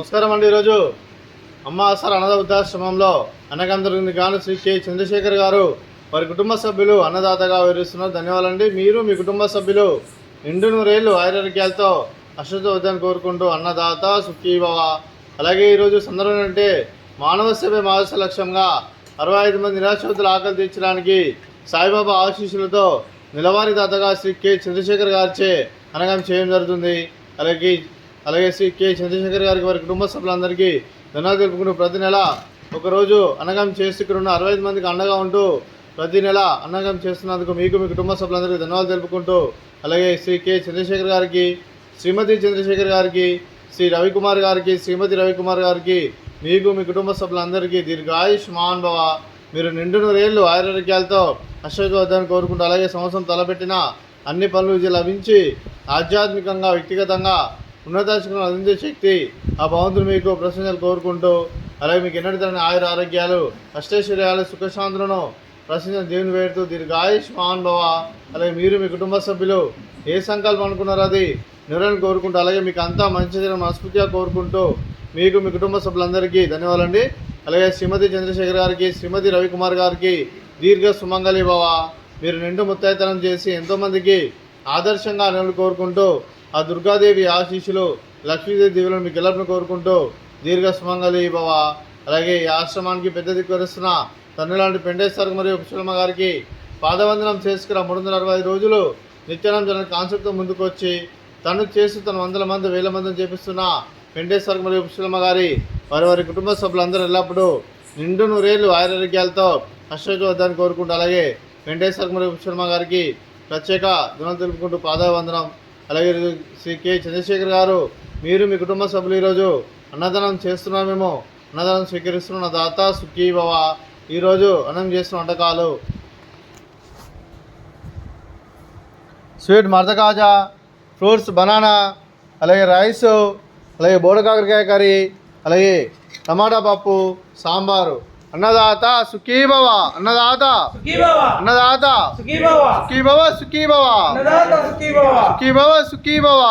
నమస్కారం అండి. ఈరోజు అమ్మ ఆసరా అనాథ వృద్ధాశ్రమంలో అన్నదానం జరిగింది. గాను శ్రీ కె చంద్రశేఖర్ గారు వారి కుటుంబ సభ్యులు అన్నదాతగా వివరిస్తున్నారు. ధన్యవాదాలండి. మీరు మీ కుటుంబ సభ్యులు నిండు నూరేళ్లు ఆరోగ్యాలతో అశ్వతో వద్దని కోరుకుంటూ అన్నదాత సుఖీభవ. అలాగే ఈరోజు సందర్భం అంటే మానవ సేవ మానస లక్ష్యంగా 65 మంది నిరాశ్రితుల ఆకలి తీర్చడానికి సాయిబాబా ఆశీస్సులతో నెలవారీ దాతగా శ్రీ కె చంద్రశేఖర్ గారిచే అన్నదానం చేయడం జరుగుతుంది. అలాగే శ్రీ కె చంద్రశేఖర్ గారికి వారి కుటుంబ సభ్యులందరికీ ధన్యవాదాలు తెలుపుకుంటూ ప్రతి నెల ఒకరోజు అన్నదానం చేస్తూ ఇక్కడ ఉన్న 65 మందికి అండగా ఉంటూ ప్రతి నెల అన్నదానం చేస్తున్నందుకు మీకు మీ కుటుంబ సభ్యులందరికీ ధన్యవాదాలు తెలుపుకుంటూ, అలాగే శ్రీ కె చంద్రశేఖర్ గారికి, శ్రీమతి చంద్రశేఖర్ గారికి, శ్రీ రవికుమార్ గారికి, శ్రీమతి రవికుమార్ గారికి, మీకు మీ కుటుంబ సభ్యులందరికీ దీర్ఘాయుష్ మహాన్ భవ. మీరు నిండు నూరేళ్లు ఆరోగ్యాలతో అశ్వద్ధాన్ని కోరుకుంటూ, అలాగే సంవత్సరం తలపెట్టిన అన్ని పనులు లభించి ఆధ్యాత్మికంగా వ్యక్తిగతంగా ఉన్నతాశిఖరం అందించే శక్తి ఆ భగవంతుడు మీకు ప్రశంసలు కోరుకుంటూ, అలాగే మీకు ఎన్నటి తరని ఆయుర ఆరోగ్యాలు అష్టైశ్వర్యాలు సుఖశాంతులను ప్రశంస దేవుని వేడుతూ దీర్ఘాయుష్ మహాన్ భవ. అలాగే మీరు మీ కుటుంబ సభ్యులు ఏ సంకల్పం అనుకున్నారో అది నెరవేరాలని కోరుకుంటూ, అలాగే మీకు అంతా మంచి జరిగిన మనస్ఫూర్తిగా కోరుకుంటూ మీకు మీ కుటుంబ సభ్యులందరికీ ధన్యవాదాలండి. అలాగే శ్రీమతి చంద్రశేఖర్ గారికి, శ్రీమతి రవికుమార్ గారికి దీర్ఘ సుమంగళి భవ. మీరు నిండు ముత్తైతనం చేసి ఎంతోమందికి ఆదర్శంగా నిలబడి కోరుకుంటూ, ఆ దుర్గాదేవి ఆశీస్సులు లక్ష్మీదేవి దీవులను మీకు గెలపను కోరుకుంటూ దీర్ఘ సుమంగళి భవ. అలాగే ఈ ఆశ్రమానికి పెద్ద దిక్కు వరుస్తున్న తన్నులాంటి పెండేశ్వర మరియు పుష్పలమ్మ గారికి పాదవందనం చేసుకున్న 365 రోజులు నిత్యానం జరిగిన కాన్సెప్ట్తో ముందుకు వచ్చి తను చేస్తూ తన 100 మంది 1000 మందిని చేపిస్తున్న పెండేశ్వర మరియు పుష్పలమ్మ గారి వారి కుటుంబ సభ్యులందరూ ఎల్లప్పుడూ నిండు నూరేళ్లు ఆరోగ్యాలతో అశ్వద్ధాన్ని కోరుకుంటూ, అలాగే వెంకటేశ్వర మరియు పుష్పలమ్మ గారికి ప్రత్యేక గుణాలు తెలుపుకుంటూ పాదవందనం. అలాగే శ్రీ కె చంద్రశేఖర్ గారు, మీరు మీ కుటుంబ సభ్యులు ఈరోజు అన్నదానం చేస్తున్నామేమో, అన్నదానం స్వీకరిస్తున్న దాత సుఖీభవ. ఈరోజు అన్నం చేస్తున్న వంటకాలు స్వీట్ మర్దకాజా, ఫ్రూట్స్ బనానా, అలాగే రైస్, అలాగే బోడకాకరకాయ కర్రీ, అలాగే టమాటా పప్పు, సాంబారు. అన్నదాత సుఖీభవ, అన్నదాత అన్నదాత సుఖీభవ సుఖీభవ సుఖీభవ సుఖీభవ.